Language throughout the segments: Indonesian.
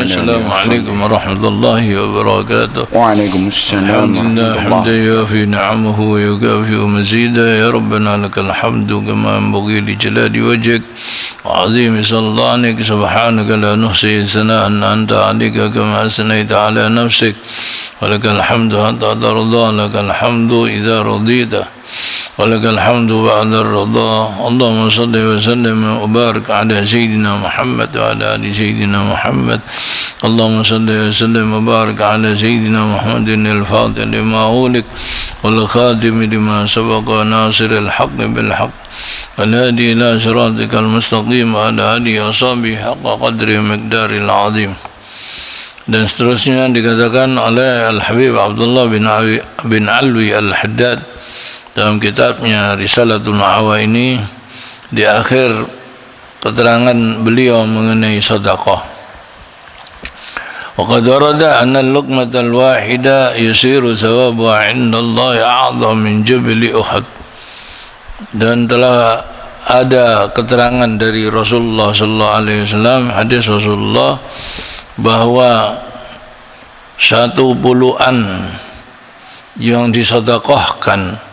Assalamualaikum warahmatullahi wabarakatuh. Waalaikumsalam Alhamdulillah hamdan yafi ni'amahu wa yukafi mazida ya rabbana lakal hamdu kama yanbaghi li jalali wajhik wa 'azimi sultanik subhanaka la nuhsi sana'an anta 'alaika kama asnaita 'ala nafsik wa lakal hamdu hatta tarda lakal hamdu idza radita ولك الحمد بعد الرضا اللهم صل وسلم وبارك على سيدنا محمد وعلى آل سيدنا محمد اللهم صل وسلم وبارك على سيدنا محمد الفاتح لما أغلق والخاتم لما سبق ناصر الحق بالحق والهادي إلى صراطك المستقيم وعلى آله وصحبه حق قدره مقدار العظيم. Dan seterusnya dikatakan oleh Al-Habib Abdullah bin Alwi Al-Haddad dalam kitabnya Risalatul Ma'awa ini, di akhir keterangan beliau mengenai sedekah. Wa qad warada anna al-luqmata al-wahida yusiru thawabuha 'inda Allah a'zam min jabali Uhud. Dan telah ada keterangan dari Rasulullah sallallahu alaihi wasallam, hadis Rasulullah, bahwa satu puluhan yang disedekahkan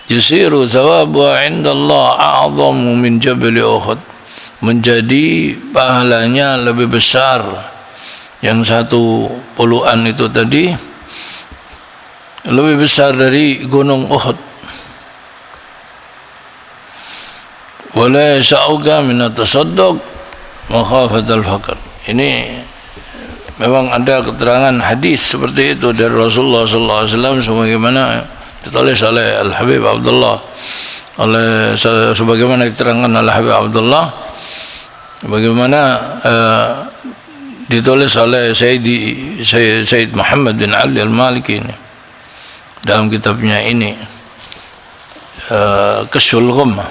yusiru thawabuha indallah a'zamu min jabal Uhud, menjadi pahalanya lebih besar. Yang satu puluhan itu tadi lebih besar dari gunung Uhud. Wala yasa'uka min at-tasadduq makhafat al-faqr. Ini memang ada keterangan hadis seperti itu dari Rasulullah sallallahu alaihi wasallam, sebagaimana ditulis oleh Al-Habib Abdullah, sebagaimana diterangkan oleh Habib Abdullah, bagaimana ditulis oleh Sayyid Muhammad bin Ali Al-Maliki ini dalam kitabnya ini, Kashful Ghummah.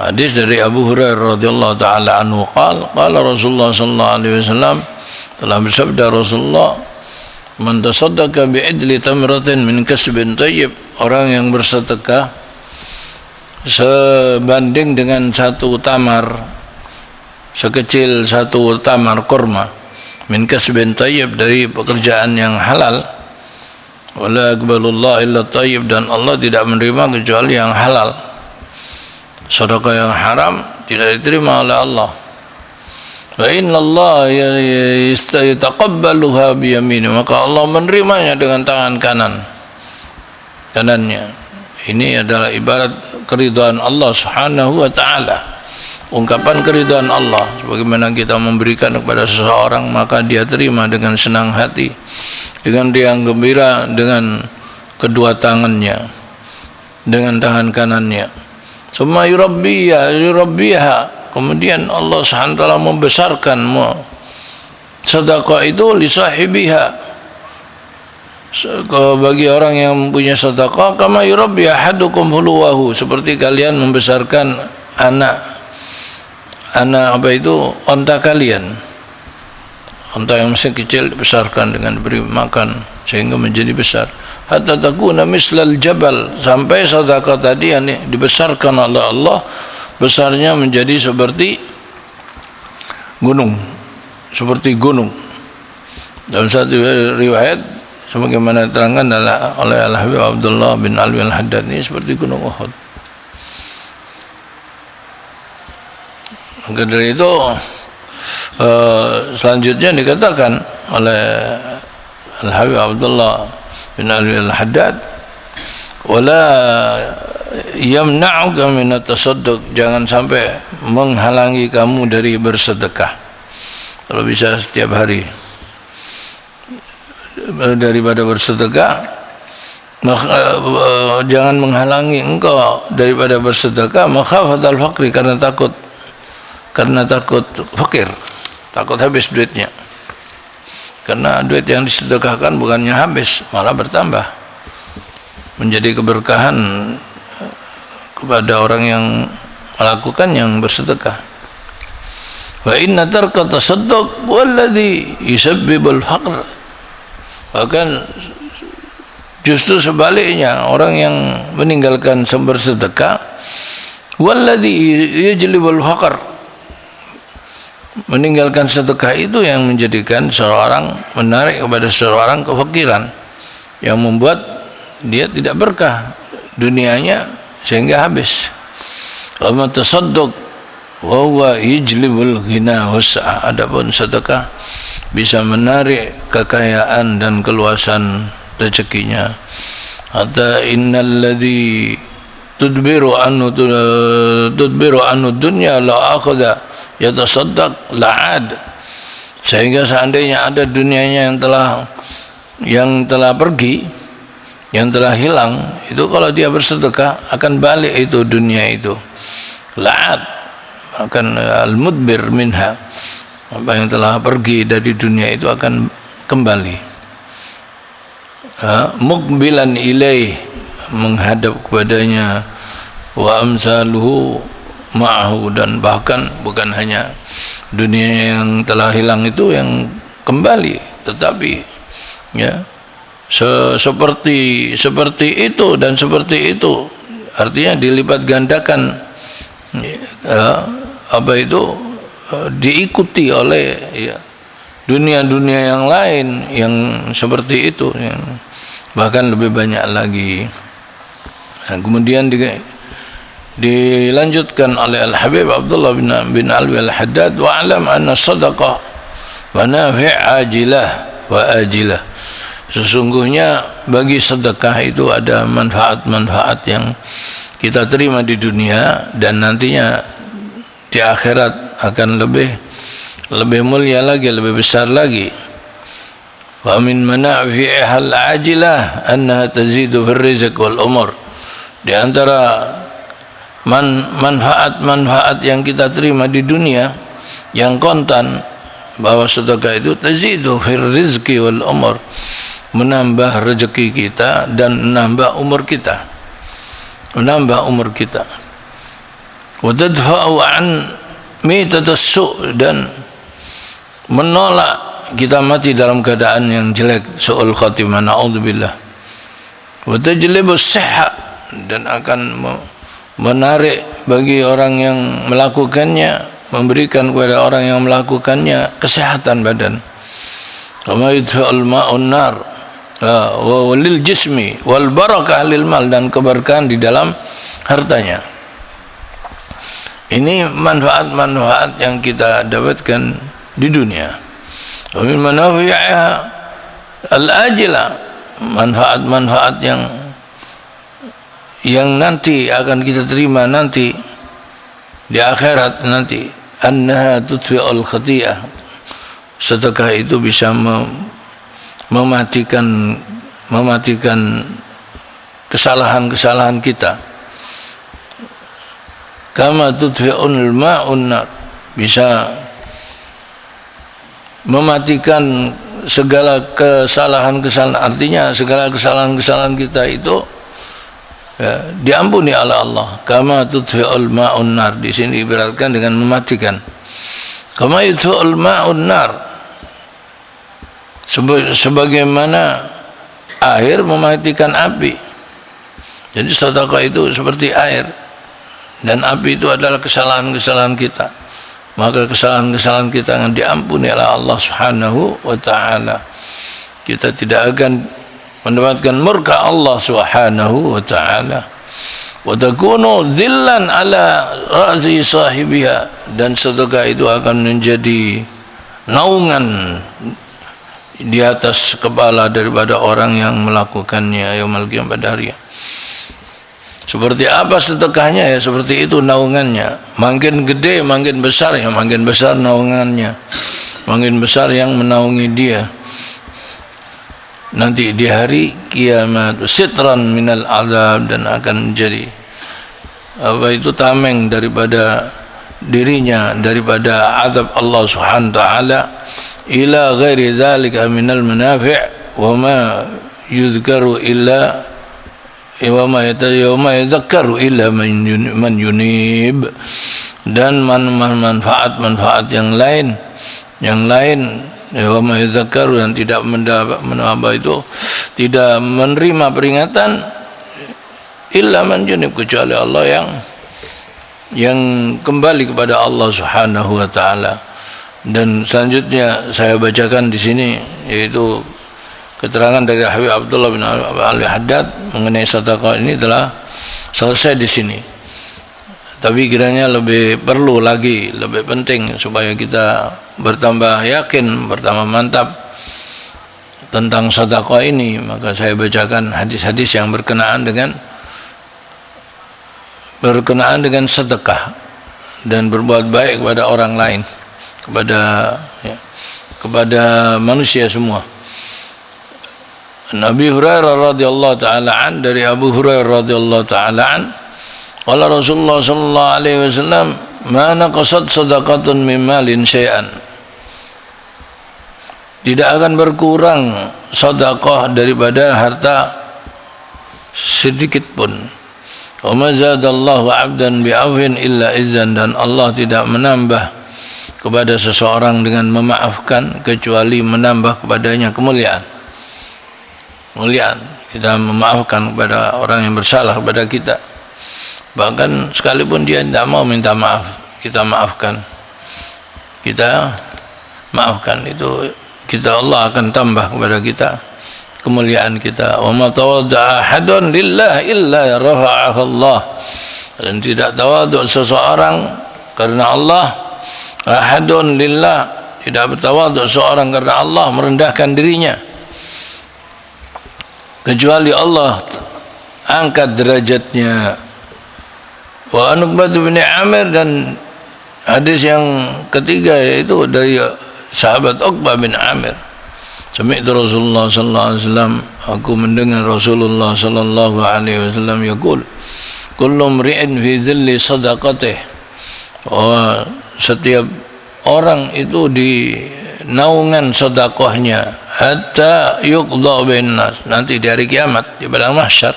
Hadis dari Abu Hurairah radhiyallahu taala anhu qala Rasulullah sallallahu alaihi wasallam, telah bersabda Rasulullah, man tasaddaqa bi'idli tamratin min kasbin thayyib, orang yang bersedekah sebanding dengan satu tamar, sekecil satu tamar kurma, min kasbin thayyib, dari pekerjaan yang halal, wala yaqbalullah illa thayyib, dan Allah tidak menerima kecuali yang halal. Sedekah yang haram tidak diterima oleh Allah. Fa inna Allah yataqabbaluha bi yamini, maka Allah menerimanya dengan tangan kanannya. Ini adalah ibarat keridhaan Allah Subhanahu wa taala, ungkapan keridhaan Allah. Sebagaimana kita memberikan kepada seseorang, maka dia terima dengan senang hati, dengan riang gembira, dengan kedua tangannya, dengan tangan kanannya. Summa yurabbiha, kemudian Allah SWT membesarkan sedekah itu li sahibiha, bagi orang yang punya sedekah, kama yurabbi ahadukum huluwahu, seperti kalian membesarkan anak apa itu, unta kalian. Unta yang masih kecil dibesarkan dengan beri makan sehingga menjadi besar. Hatta takuna mislal jabal, sampai sedekah tadi yang dibesarkan oleh Allah, besarnya menjadi seperti gunung, Dalam satu riwayat, sebagaimana diterangkan oleh Al-Habib Abdullah bin Alwi Al-Haddad, ini seperti gunung Uhud. Maka dari itu selanjutnya dikatakan oleh Al-Habib Abdullah bin Alwi Al-Haddad, wala yamna'uka min at-tasadduq, jangan sampai menghalangi kamu dari bersedekah. Kalau bisa setiap hari daripada bersedekah, jangan menghalangi engkau daripada bersedekah, makhafatal faqri, karena takut fakir, takut habis duitnya. Karena duit yang disedekahkan bukannya habis, malah bertambah, menjadi keberkahan kepada orang yang melakukan, yang bersedekah. Wa inna tarka tasadduq walladhi yusabbibul faqr, bahkan justru sebaliknya, orang yang meninggalkan sumber sedekah, walladhi yujlibul faqr, meninggalkan sedekah itu yang menjadikan seseorang menarik kepada seseorang kefakiran, yang membuat dia tidak berkah dunianya sehingga habis. Wa tasadduq wa huwa yajlibul ghina was'a. Adapun sedekah bisa menarik kekayaan dan keluasan rezekinya. Hatta innal ladzi tudbiru anhu dunya la akhadha yatasaddaq la'ad. Sehingga seandainya ada dunianya yang telah pergi, yang telah hilang, itu kalau dia bersedekah akan balik itu dunia itu. La'ad akan al-mudbir minha, apa yang telah pergi dari dunia itu akan kembali. Muqbilan ilaih, menghadap kepadanya, wa amsaluhu ma'ahu, dan bahkan bukan hanya dunia yang telah hilang itu yang kembali, tetapi ya seperti itu dan seperti itu, artinya dilipat gandakan, apa itu diikuti oleh dunia-dunia yang lain yang seperti itu, yang bahkan lebih banyak lagi. Nah, kemudian dilanjutkan oleh Al-Habib Abdullah bin Alwi Al-Haddad, wa'alam anna sadaqah manafi' ajilah wa ajilah. Sesungguhnya bagi sedekah itu ada manfaat-manfaat yang kita terima di dunia, dan nantinya di akhirat akan lebih mulia lagi, lebih besar lagi. Wa min manafi'iha al-ajilah annaha tazidu fil rizq wal umur. Di antara manfaat-manfaat yang kita terima di dunia yang kontan, bahwa sedekah itu tazidu fil rizqi wal umur, menambah rezeki kita dan menambah umur kita, wa tadfa'u an mitatas su', dan menolak kita mati dalam keadaan yang jelek, su'ul khatimah, na'udzubillah. Wa tajlibus sihha, dan akan menarik bagi orang yang melakukannya, memberikan kepada orang yang melakukannya kesehatan badan. Kama yudfa'ul ma'un nar wa lil jismi wal barakah lil mal, dan keberkahan di dalam hartanya. Ini manfaat-manfaat yang kita dapatkan di dunia. Wa min manafi'iha al-ajilah, manfaat-manfaat yang nanti akan kita terima nanti di akhirat nanti, annaha tudfi'ul khati'ah. Sedekah itu bisa mematikan kesalahan-kesalahan kita. Kama tudfi'ul ma'un nar, bisa mematikan segala kesalahan-kesalahan, artinya segala kesalahan-kesalahan kita itu diampuni oleh Allah. Kama tudfi'ul ma'un nar, di sini ibaratkan dengan mematikan. Kama yudfi'ul ma'un nar, sebagaimana air mematikan api. Jadi sedekah itu seperti air, dan api itu adalah kesalahan-kesalahan kita. Maka kesalahan-kesalahan kita akan diampuni oleh Allah Subhanahu wa ta'ala. Kita tidak akan mendapatkan murka Allah Subhanahu wa ta'ala. Wa takunu dhillan ala ra'si sahibiha, dan sedekah itu akan menjadi naungan di atas kepala daripada orang yang melakukannya yaumul qiyamah, pada hari. Seperti apa sedekahnya, ya seperti itu naungannya. Makin gede, makin besar, ya makin besar naungannya, makin besar yang menaungi dia nanti di hari kiamat. Sitran minal azab, dan akan menjadi apa itu, tameng daripada dirinya daripada azab Allah Subhanahu wa ta'ala. Ila ghairi dzalika minal manafi' wa ma yuzkaru illa wa ma yadhakkaru illa man yunib, dan manfaat-manfaat yang lain wa ma yadhakkaru, yang tidak menambah itu, tidak menerima peringatan, illa man yunib, kecuali Allah yang kembali kepada Allah Subhanahu wa ta'ala. Dan selanjutnya saya bacakan di sini, yaitu keterangan dari Habib Abdullah bin Ali Haddad mengenai sedekah ini telah selesai di sini. Tapi kiranya lebih perlu lagi, lebih penting supaya kita bertambah yakin, bertambah mantap tentang sedekah ini, maka saya bacakan hadis-hadis yang berkenaan dengan sedekah dan berbuat baik kepada orang lain, kepada manusia semua. Nabi Hurairah radhiyallahu taala an, dari Abu Hurairah radhiyallahu taala an, qala Rasulullah sallallahu alaihi wasallam, ma naqasat sadaqatun min malin syai'an, tidak akan berkurang sedekah daripada harta sedikit pun. Wa ma zadallahu 'abdan bi'afwin illa izzan, dan Allah tidak menambah kepada seseorang dengan memaafkan kecuali menambah kepadanya kemuliaan. Kita memaafkan kepada orang yang bersalah kepada kita, bahkan sekalipun dia tidak mau minta maaf, kita maafkan, itu kita, Allah akan tambah kepada kita kemuliaan kita. Wa ma tawadda'a ahadun lillah illa rafa'ahu Allah, dan tidak tawaduk seseorang karena Allah. Ahadun lillah, tidak bertawaduk seorang karena Allah, merendahkan dirinya, kecuali Allah angkat derajatnya. Wa Uqbah bin Amir, dan hadis yang ketiga yaitu dari sahabat Uqbah bin Amir, sami'tu Rasulullah sallallahu alaihi wasallam, aku mendengar Rasulullah sallallahu alaihi wasallam yaqul, kullu mri'in fi dhilli sadaqatih, setiap orang itu di naungan sedekahnya hatta yuqda bainan nas, nanti di hari kiamat, di padang mahsyar,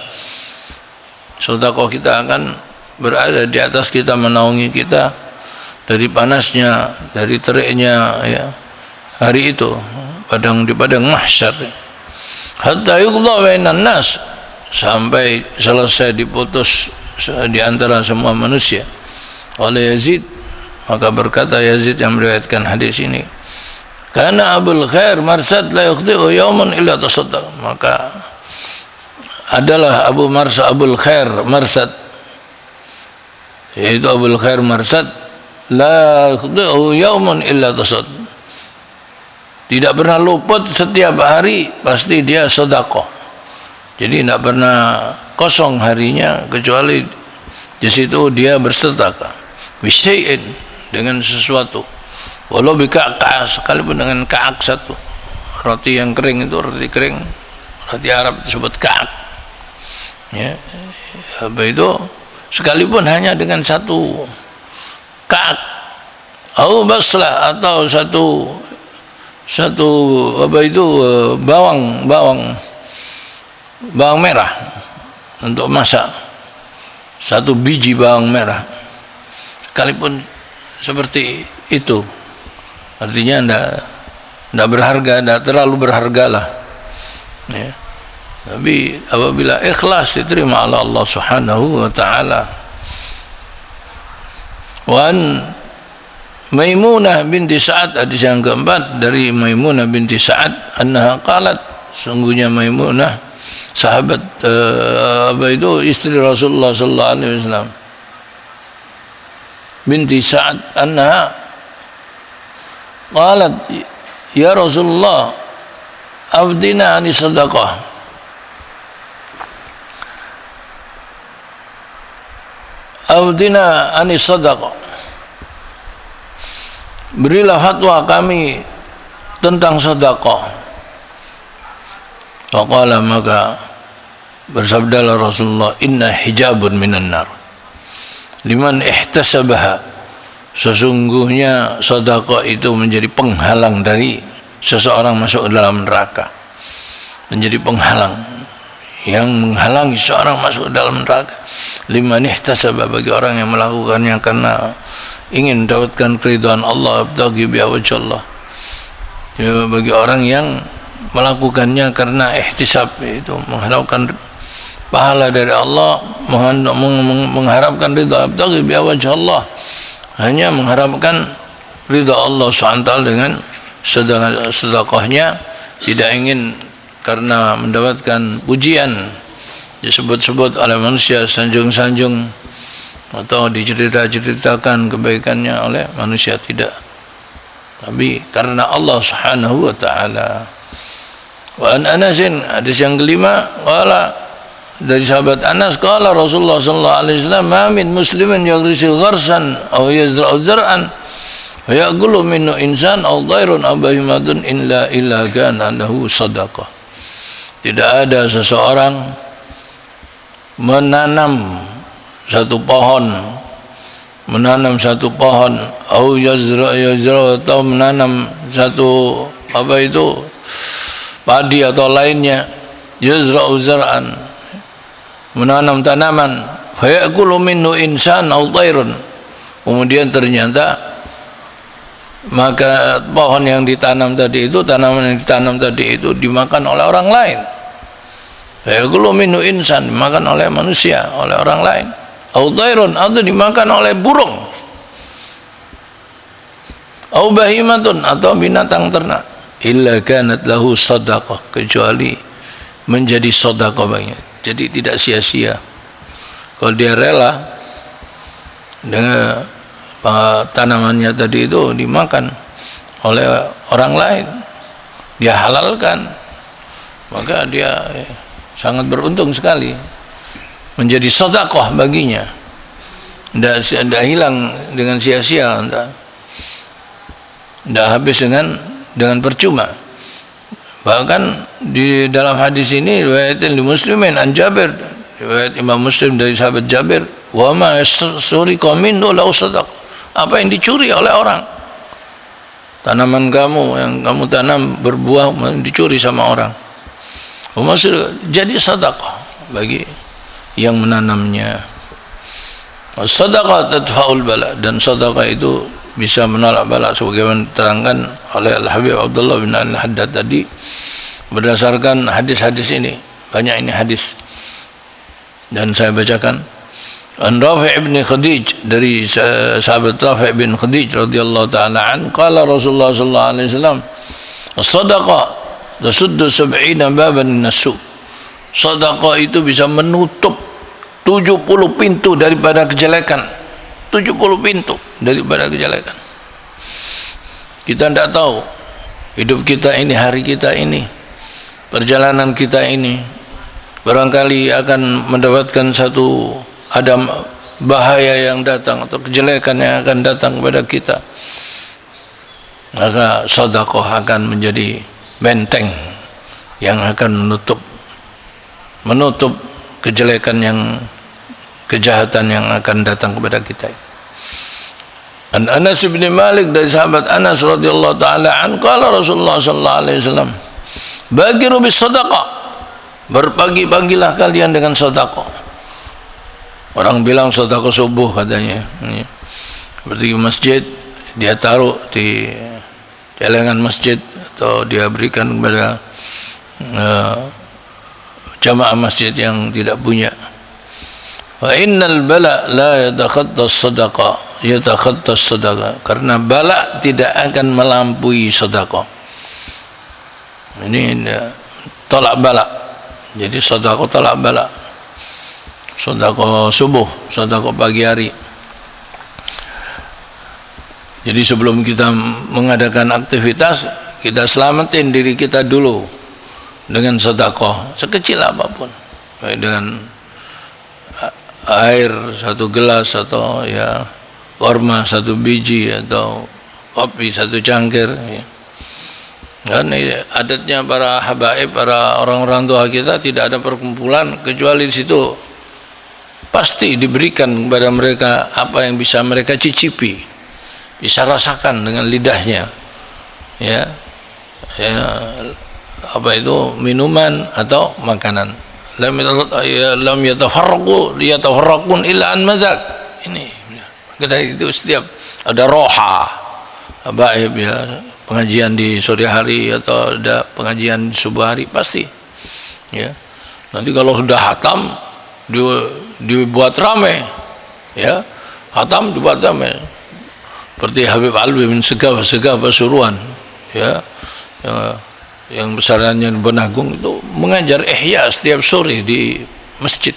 sedekah kita akan berada di atas kita, menaungi kita dari panasnya, dari teriknya ya, hari itu di padang mahsyar. Hatta yuqda bainan nas, sampai selesai diputus di antara semua manusia oleh Yazid. Maka berkata Yazid yang meriwayatkan hadis ini, karena Abul Khair Marsad la yukhti'u yawman illa tasaddaq, maka adalah Abul Khair Marsad, yaitu Abul Khair Marsad, la yukhti'u yawman illa tasaddaq, tidak pernah luput, setiap hari pasti dia sedekah. Jadi tidak pernah kosong harinya, kecuali di situ dia bersedekah bisyai'in, dengan sesuatu, walau bika'ka, sekalipun dengan ka'ak satu, roti yang kering itu, roti kering, roti Arab disebut ka'ak ya, apa itu, sekalipun hanya dengan satu ka'ak, atau baslah, atau satu apa itu, bawang merah untuk masak, satu biji bawang merah, sekalipun seperti itu, artinya tidak berharga, tidak terlalu berharga lah ya. Tapi apabila ikhlas diterima oleh Allah Subhanahu wa taala. Wan Maimunah binti Sa'ad, hadis yang keempat dari Maimunah binti Sa'ad, annaha qalat, sungguhnya Maimunah sahabat apa itu, istri Rasulullah sallallahu alaihi wasallam, binti Sa'ad, annaha qalat, ya Rasulullah, afdina ani sadaqah, afdina ani sadaqah, berilah fatwa kami tentang sedekah. Faqala, maka bersabdalah Rasulullah, inna hijabun minan nar liman ihtasabaha, sesungguhnya sedekah itu menjadi penghalang dari seseorang masuk dalam neraka, menjadi penghalang yang menghalangi seorang masuk dalam neraka. Liman ihtasaba, bagi orang yang melakukannya karena ingin mendapatkan keridhaan Allah, abtaghi bi wajhillah, ya, bagi orang yang melakukannya karena ihtisab, itu mengharapkan pahala dari Allah, mengharapkan ridha, abtaghi bi wajhillah, hanya mengharapkan ridha Allah SWT dengan sedekahnya, tidak ingin karena mendapatkan pujian disebut-sebut oleh manusia, sanjung-sanjung atau diceritakan kebaikannya oleh manusia, tidak, tapi karena Allah Subhanahu wa taala. Wa an Anasin, hadis yang kelima, qala, dari sahabat Anas, qala Rasulullah sallallahu alaihi wasallam, ma min muslimin yaghrisu gharsan aw yazra'u zar'an wa yaqulu minhu insan aw dhairun aw bahimatun illa kana lahu sadaqah. Tidak ada seseorang menanam satu pohon atau atau menanam satu padi atau lainnya, yazra'u zar'an, menanam tanaman, fa ya'kulu minhu insan aw dhairun, kemudian ternyata maka pohon yang ditanam tadi itu, tanaman yang ditanam tadi itu dimakan oleh orang lain. Yaqulu minhu insan, dimakan oleh manusia, oleh orang lain. Au dhairun, atau dimakan oleh burung. Au bahimatun, atau binatang ternak. Illa kanat lahu sadaqah, kecuali menjadi sedekah baginya. Jadi tidak sia-sia. Kalau dia rela dengan tanamannya tadi itu dimakan oleh orang lain, dia halalkan, maka dia sangat beruntung sekali, menjadi sedekah baginya, tidak hilang dengan sia-sia, tidak habis dengan percuma. Bahkan di dalam hadis ini riwayat Muslimin an Jabir, riwayat Imam Muslim dari sahabat Jabir, wa ma suriqa minhu lahu sadaqah, apa yang dicuri oleh orang, tanaman kamu yang kamu tanam berbuah dicuri sama orang, jadi sedekah bagi yang menanamnya. Sedekah tadfa'ul bala, dan sedekah itu bisa menolak bala, sebagaimana diterangkan oleh Al-Habib Abdullah bin Al-Haddad tadi berdasarkan hadis-hadis ini. Banyak ini hadis, dan saya bacakan. An Rafi' bin Khadij, dari sahabat Rafi' bin Khadij radhiyallahu taala an, qala Rasulullah sallallahu alaihi wasallam, as-sadaqah tasuddu 70 baban nasu. Sedekah itu bisa menutup 70 pintu daripada kejelekan. 70 pintu daripada kejelekan. Kita tidak tahu hidup kita ini, hari kita ini, perjalanan kita ini barangkali akan mendapatkan satu ada bahaya yang datang atau kejelekan yang akan datang kepada kita, maka sedekah akan menjadi benteng yang akan menutup kejelekan, kejahatan yang akan datang kepada kita. An Anas bin Malik, dari sahabat Anas radhiyallahu taala an, qala Rasulullah sallallahu alaihi wasallam, bagiru bis sadaqah, berpagi-pagilah kalian dengan sedekah. Orang bilang sedekah subuh katanya, seperti di masjid dia taruh di celengan masjid atau dia berikan kepada jamaah masjid yang tidak punya. Wa innal bala la yatakhattas sadaqah, yatakhattas sadaqah, karena bala tidak akan melampaui sedekah. Ini tolak bala. Jadi sedekah tolak bala. Sedekah subuh, sedekah pagi hari. Jadi sebelum kita mengadakan aktivitas, kita selamatin diri kita dulu dengan sedekah sekecil apapun, baik dengan air satu gelas, atau ya korma satu biji, atau kopi satu cangkir, ya. Dan adatnya para habaib, para orang-orang tua kita, tidak ada perkumpulan kecuali di situ pasti diberikan kepada mereka apa yang bisa mereka cicipi, bisa rasakan dengan lidahnya, ya apa itu, minuman atau makanan. Lam yatafarraqun illa an mazak. Ini kita itu setiap ada roha habaib, ya, pengajian di sore hari atau ada pengajian di subuh hari, pasti, ya. Nanti kalau sudah hatam dibuat ramai, ya, hatam dibuat ramai, seperti Habib Alwi bin Segaf Pasuruan, ya, yang besarannya Benagung, itu mengajar ihya setiap sore di masjid,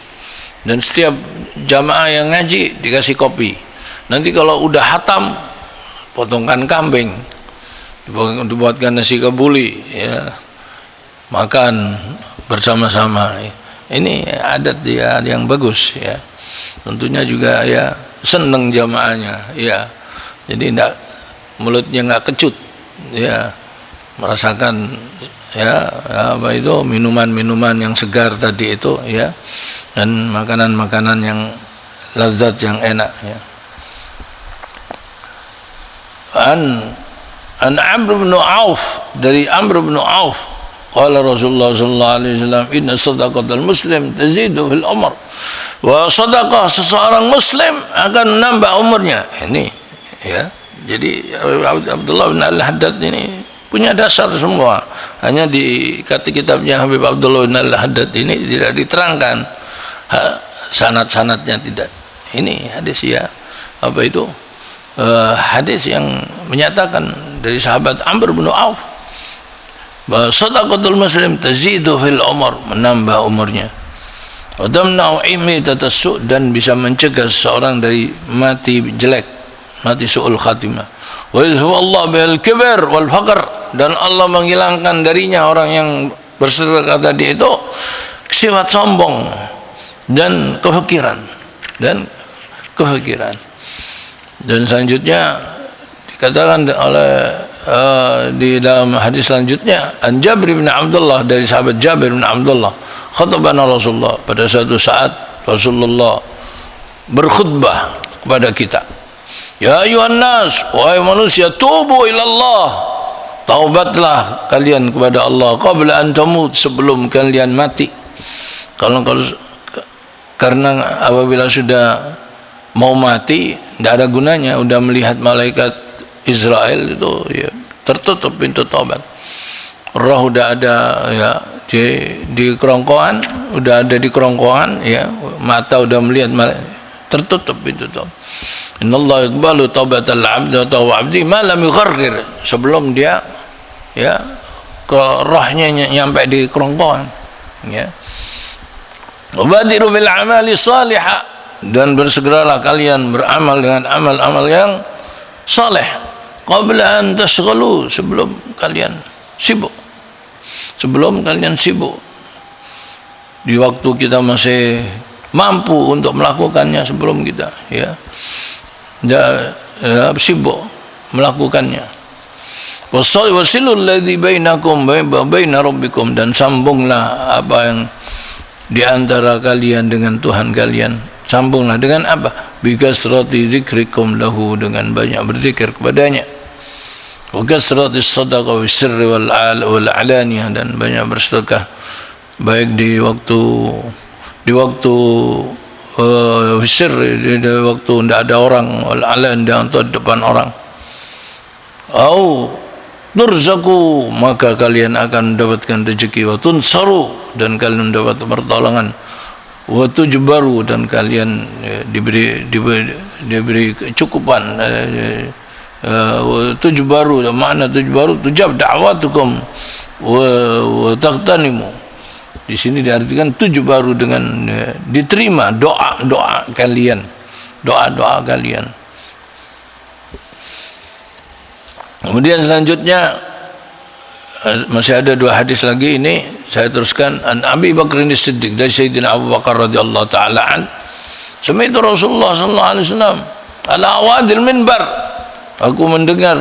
dan setiap jamaah yang ngaji dikasih kopi. Nanti kalau udah hatam, potongkan kambing, dibuatkan nasi kebuli, ya, makan bersama-sama. Ini adat ya yang bagus, ya. Tentunya juga ya seneng jamaahnya, ya. Jadi mulutnya nggak kecut, ya, merasakan ya apa itu minuman-minuman yang segar tadi itu, ya, dan makanan-makanan yang lezat yang enak, ya. An Amr bin Auf, dari Amr bin Auf, qala Rasulullah sallallahu alaihi wasallam, inna sadaqatal muslim tazidu fil umr, wa sadaqah seseorang muslim akan menambah umurnya. Ini, ya, jadi Abdullah bin Al-Haddad ini punya dasar semua, hanya di kitabnya Habib Abdullah bin Al-Haddad ini tidak diterangkan sanad-sanadnya, tidak. Ini hadis, ya, apa itu hadis yang menyatakan dari sahabat Amr bin Auf bahwa sadaqatul muslim tazidu fil umur, menambah umurnya, wa tamna'u imitatas, dan bisa mencegah seseorang dari mati jelek, mati su'ul khatimah, wa yadhhu Allah bil kibr wal faqr, dan Allah menghilangkan darinya orang yang bersedekah tadi itu sifat sombong dan kefakiran. Dan selanjutnya dikatakan oleh di dalam hadis selanjutnya, an Jabir bin Abdullah, dari sahabat Jabir bin Abdullah, khatabana Rasulullah, pada suatu saat Rasulullah berkhutbah kepada kita, ya ayuhan nas, wahai manusia, tubu ilallah, taubatlah kalian kepada Allah, qabla an tamut, sebelum kalian mati. Karena apabila sudah mau mati, tidak ada gunanya, udah melihat malaikat Israel itu, ya, tertutup pintu taubat. Roh udah ada, ya, di kerongkongan, udah ada di kerongkongan, ya, mata udah melihat tertutup pintu taubat. Innallaha yaqbalu taubatal 'abdi ma lam yughargir, sebelum dia, ya, ke rohnya nyampe di kerongkongan, ya. Wabadiru bil amali salihah, dan bersegeralah kalian beramal dengan amal-amal yang saleh, qabla an tashghalu, sebelum kalian sibuk, di waktu kita masih mampu untuk melakukannya, sebelum kita, ya, sibuk melakukannya. Wasilul ladzi bainakum wa baina rabbikum, dan sambunglah apa yang di antara kalian dengan Tuhan kalian. Sambunglah dengan apa? Bi kasrati dzikrikum lahu, dengan banyak berzikir kepadanya. Wa kasrati shadaqah bis sirri wal alaniyah, dan banyak bersedekah baik di waktu sirri, di waktu tidak ada orang, wal alan, dan di depan orang. Au turzaku, maka kalian akan mendapatkan rezeki, wa tunsaru, dan kalian mendapat pertolongan, wa tujbaru, dan kalian diberi kecukupan, wa tujbaru, makna tujbaru tujab da'watukum wa taqtanimu. Di sini diartikan tujbaru, dengan diterima doa kalian. Kemudian selanjutnya masih ada dua hadis lagi, ini saya teruskan. An Abi Bakr As-Siddiq, dari Sayyidina Abu Bakar radhiyallahu taala an, sami'tu Rasulullah sallallahu alaihi wasallam ala awadil minbar, aku mendengar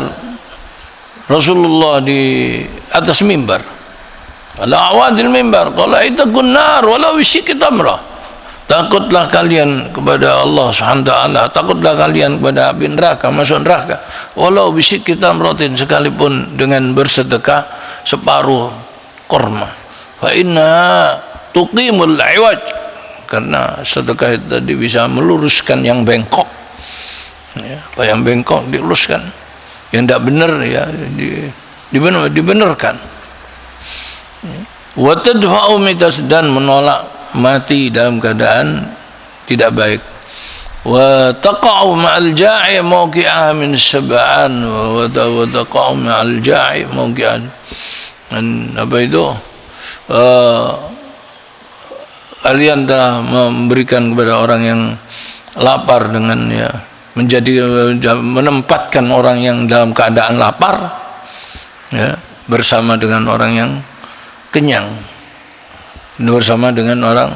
Rasulullah di atas mimbar, ala awadil minbar, qala ittaqun nar walau bisyikki tamrah, takutlah kalian kepada Allah Subhanahu wa taala, takutlah kalian kepada api neraka, masuk neraka, walau bisyikki tamratin, sekalipun dengan bersedekah separuh kurma. Fa inna tuqimul iwaj, karena sedekah itu tadi bisa meluruskan yang bengkok, ya, apa yang bengkok diluruskan, yang tidak benar, ya, dibenarkan. Wa tadfa'u mitas, dan menolak mati dalam keadaan tidak baik. wa taqa'u ma'al ja'i mawqi'ah min syab'an wa taqa'u ma'al ja'i mawqi'an. Dan apa itu, kalian telah memberikan kepada orang yang lapar dengan menempatkan orang yang dalam keadaan lapar bersama dengan orang yang kenyang, bersama dengan orang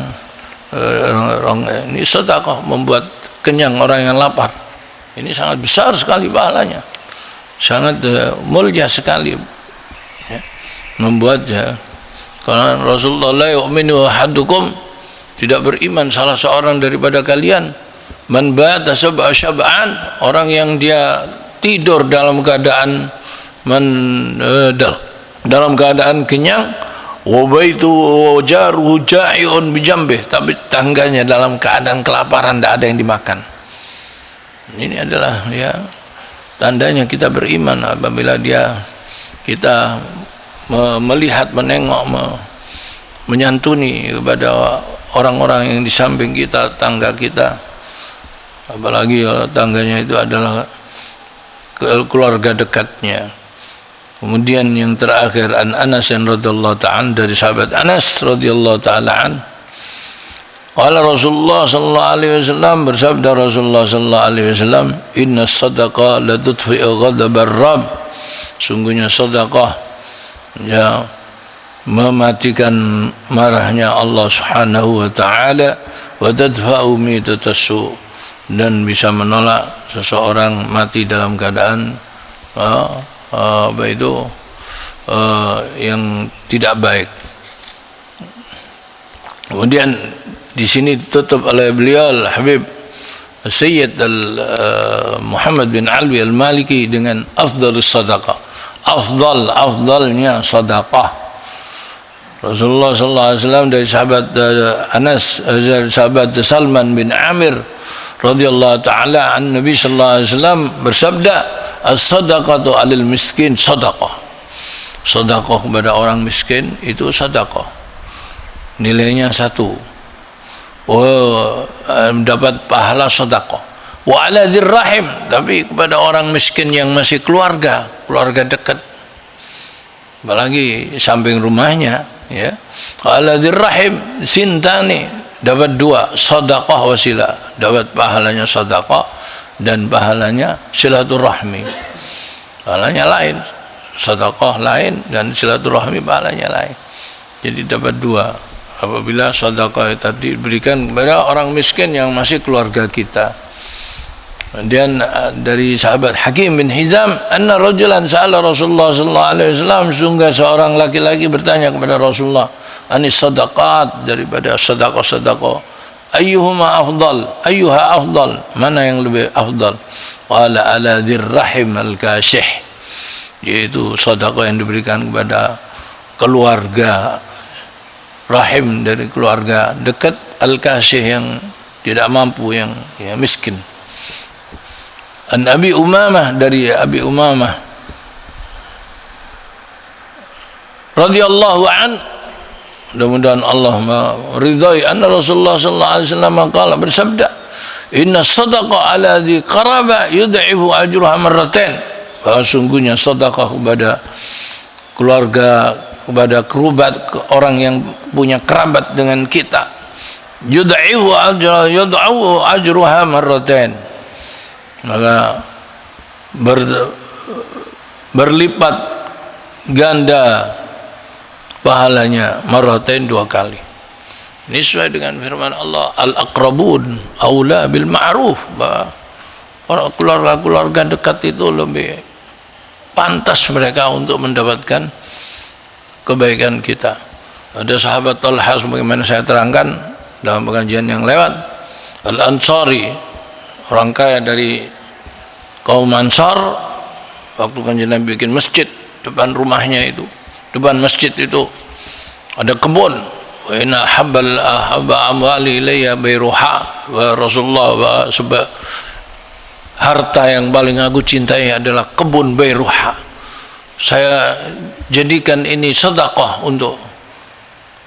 ini sedekah membuat kenyang orang yang lapar. Ini sangat besar sekali pahalanya, sangat mulia sekali membuat karena Rasulullah la yu'minu ahadukum, tidak beriman salah seorang daripada kalian, man bata sab'a syab'an, orang yang dia tidur dalam keadaan dalam keadaan kenyang, wa baitu jaruhu ja'iun bijambih, tapi tangganya dalam keadaan kelaparan, tidak ada yang dimakan. Ini adalah tandanya kita beriman apabila kita melihat, menengok, menyantuni kepada orang-orang yang di samping kita, tangga kita, apalagi kalau tangganya itu adalah keluarga dekatnya. Kemudian yang terakhir, an Anas radhiyallahu ta'ala, dari sahabat Anas radhiyallahu ta'ala an, qala Rasulullah sallallahu alaihi wasallam, bersabda Rasulullah sallallahu alaihi wasallam, inna sadaqah la tudfi'u ghadabar rabb, sungguhnya sedekah mematikan marahnya Allah Subhanahu wa taala, wa tadfa'u mitatassu, dan bisa menolak seseorang mati dalam keadaan yang tidak baik. Kemudian di sini ditutup oleh beliau Al-Habib Sayyid Muhammad bin Alwi Al-Maliki dengan afdhalus sadaqah, afdalnya sadaqah. Rasulullah sallallahu alaihi wasallam dari sahabat Anas, dari sahabat Salman bin Amir radhiyallahu taala an Nabi sallallahu alaihi wasallam bersabda, as-sadaqatu 'alal miskin sadaqah. Sedekah kepada orang miskin itu sedekah. Nilainya 1. Dapat pahala sedekah. Wa 'ala dzir rahim, tapi kepada orang miskin yang masih keluarga dekat, apalagi samping rumahnya, Wa 'ala dzir rahim sintani, dapat 2, sedekah wasilah, dapat pahalanya sedekah dan pahalanya silaturahmi. Pahalanya lain, sedekah lain dan silaturahmi pahalanya lain. Jadi dapat 2 apabila sedekah tadi diberikan kepada orang miskin yang masih keluarga kita. Kemudian dari sahabat Hakim bin Hizam, anna rajulan sa'ala Rasulullah sallallahu alaihi wasallam, sungguh seorang laki-laki bertanya kepada Rasulullah anis sadaqat, daripada sedekah-sedekah, ayyuha afdal, mana yang lebih afdal? Qala ala dzir rahim al-kashih, yaitu sedekah yang diberikan kepada keluarga rahim, dari keluarga dekat, al-kashih yang tidak mampu, yang miskin. An Abi Umamah, dari Abi Umamah radhiyallahu an, mudah-mudahan Allah meridai, anna Rasulullah sallallahu alaihi wasallam qala, bersabda, inna sadaqah ala dzi qaraba yud'ifu ajruha marratain, bahwa sungguhnya sedekah kepada keluarga, kepada kerabat, orang yang punya kerabat dengan kita, yud'ifu ajruha marratain, maka berlipat ganda pahalanya, marratain, 2 kali. Ini sesuai dengan firman Allah, al-aqrabun aula bil ma'ruf, bahwa keluarga-keluarga dekat itu lebih pantas mereka untuk mendapatkan kebaikan kita. Ada sahabat Talha, sebagaimana saya terangkan dalam pengajian yang lewat, Al-Ansari, orang kaya dari kaum Ansar, waktu kanjeng Nabi bikin masjid depan rumahnya itu, depan masjid itu ada kebun. Wa inna habba amwali ilayya bayruha, wa Rasulullah, wa sebab harta yang paling aku cintai adalah kebun bayruha. Saya jadikan ini sedekah untuk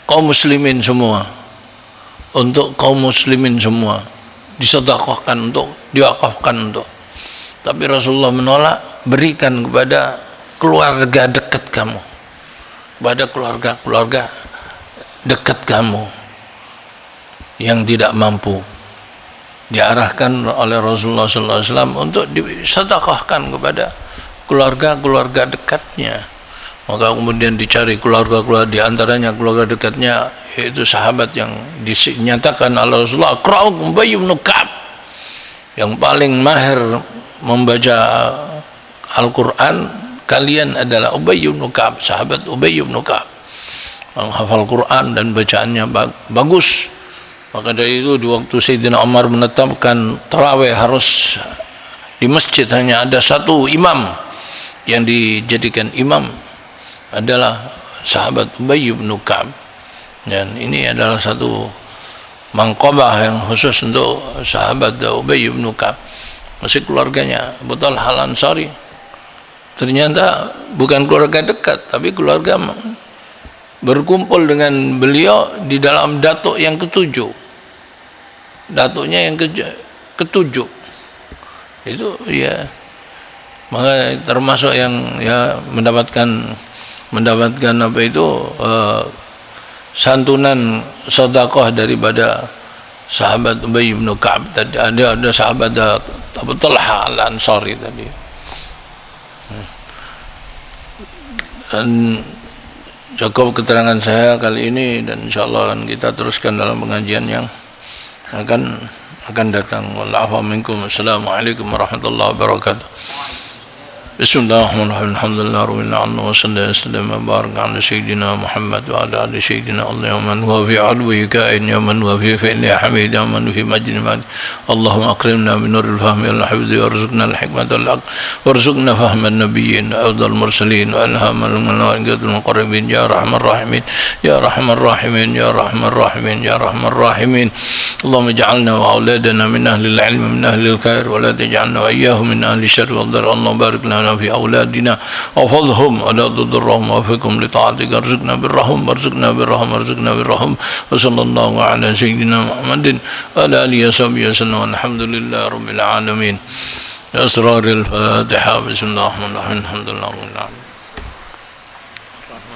kaum muslimin semua, untuk kaum muslimin semua. disedekahkan untuk, diwakafkan untuk. Tapi Rasulullah menolak, berikan kepada keluarga dekat kamu, kepada keluarga dekat kamu yang tidak mampu. Diarahkan oleh Rasulullah SAW untuk disedekahkan kepada keluarga dekatnya. Maka kemudian dicari keluarga di antaranya keluarga dekatnya yaitu sahabat yang dinyatakan oleh Rasulullah Aqra'ukum Ubay bin Ka'ab, yang paling mahir membaca Al-Quran kalian adalah Ubay bin Ka'ab, sahabat Ubay bin Ka'ab, menghafal Quran dan bacaannya bagus. Maka dari itu di waktu Sayyidina Umar menetapkan tarawih harus di masjid hanya ada satu imam, yang dijadikan imam adalah sahabat Ubay bin Ka'ab. Dan ini adalah satu mangkobah yang khusus untuk sahabat Ubay bin Ka'ab. Masih keluarganya Abu Talha Al-Ansari ternyata bukan keluarga dekat, tapi keluarga berkumpul dengan beliau di dalam datuk yang ketujuh. Datuknya yang ketujuh itu ya, maka termasuk yang ya mendapatkan apa itu santunan sedekah daripada sahabat Ubay bin Ka'ab tadi. Ada sahabat Abu Talha Al-Ansari tadi. Dan cukup keterangan saya kali ini, dan insyaallah akan kita teruskan dalam pengajian yang akan datang. Wallahu minkum. Assalamualaikum warahmatullahi wabarakatuh. Bismillahirrahmanirrahim. Alhamdulillah rabbil alamin wa sallallahu alaihi wasallam wa baraka ala sayyidina Muhammad wa ala ali sayyidina Allahumma wa fi alwi kain yaman wa fi fi'li hamid yaman fi majdi mad. Allahumma akrimna bi nuril fahmi wal hifzi warzuqna al hikmata wal aql warzuqna fahma an-nabiyyin wa afdal mursalin wa ilhamal malaikatil muqarrabin ya arhamar rahimin ya arhamar rahimin ya arhamar rahimin ya arhamar rahimin. Allahumma ij'alna wa auladana min ahli al-ilm min ahli al-khair wa la taj'alna wa iyyahum min ahli syarr wa dhar. Allahumma barik lana في أولادنا وفضهم ولا تضرهم وفقهم لطاعتك. ارزقنا بالرحم وارزقنا بالرحم وارزقنا بالرحم. وصلى الله على سيدنا محمد وعلى آله وصحبه وسلم والحمد لله رب العالمين. أسرار الفاتحة. بسم الله الرحمن الرحيم. الحمد لله رب العالمين.